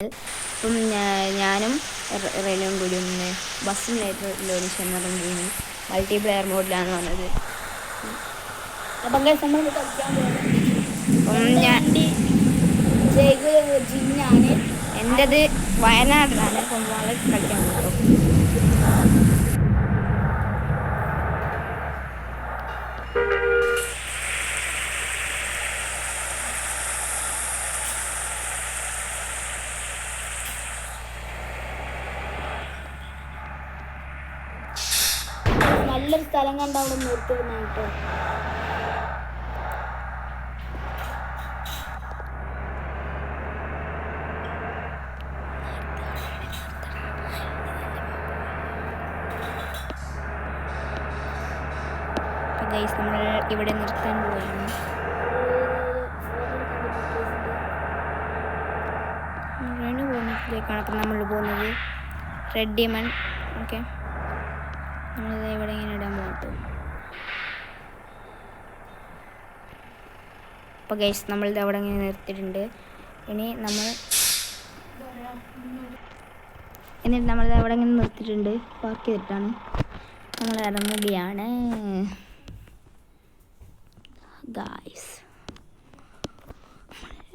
അപ്പം ഞാനും റെനും കൂടി ഒന്ന് ബസ്സിലായിട്ടുള്ള ഒരു ക്ഷമറിന് മൾട്ടിപ്ലെയർ മോഡിലാണ് വന്നത്. അപ്പം നമ്മൾ കളിക്കാൻ അപ്പം ഞാൻ ജിന്നാണ്, എൻ്റെത് വയനാട്ടിലാണ്. അപ്പം വളരെ കളിക്കാൻ പോകും. നല്ലൊരു സ്ഥലം കണ്ട അവിടെ നിർത്തുന്ന കേട്ടോ. നമ്മൾ ഇവിടെ നിർത്താൻ പോവുകയാണ്. റെനു പോകുന്നതിലേക്കാണ് അപ്പം നമ്മൾ പോകുന്നത്. Red diamond. ഓക്കെ, നമ്മളിത് ഇവിടെ ഇങ്ങനെ ഇടാൻ പോകും. അപ്പോൾ ഗൈസ് നമ്മളിത് അവിടെ ഇങ്ങനെ നിർത്തിയിട്ടുണ്ട്. എന്നിട്ട് നമ്മളിത് അവിടെ ഇങ്ങനെ നിർത്തിയിട്ടുണ്ട്. പാർക്ക് ചെയ്തിട്ടാണ് നമ്മൾ ഇറങ്ങുകയാണ് ഗൈസ്.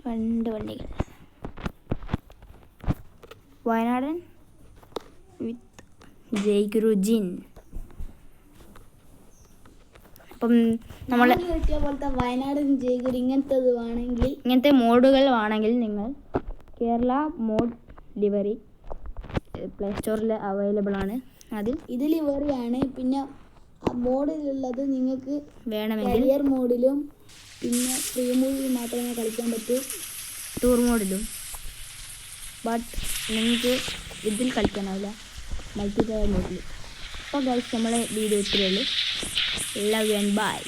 2 വണ്ടികൾ, വയനാടൻ വിത്ത് ജയ്ഗുരുജിൻ. അപ്പം നമ്മൾ പോലത്തെ വയനാടൻ ജയ്ഗുരു ഇങ്ങനത്തെ മോഡുകൾ വേണമെങ്കിൽ നിങ്ങൾ കേരള മോഡ് ലിവറി പ്ലേ സ്റ്റോറിൽ അവൈലബിൾ ആണ്. ഇത് ലിവറിയാണ്. പിന്നെ ആ മോഡിലുള്ളത് നിങ്ങൾക്ക് വേണമെങ്കിൽ കരിയർ മോഡിലും പിന്നെ ഫ്രീ മോഡിൽ മാത്രമേ കളിക്കാൻ പറ്റൂ, ടൂർ മോഡിലും. ബട്ട് നിങ്ങൾക്ക് ഇതിൽ കളിക്കാനാവില്ല, മൾട്ടിപ്ലെയർ മോഡിൽ. അപ്പോൾ ഗൈസ് നമ്മളെ വീഡിയോ ഇത്രയേ ഉള്ളൂ. Love and by.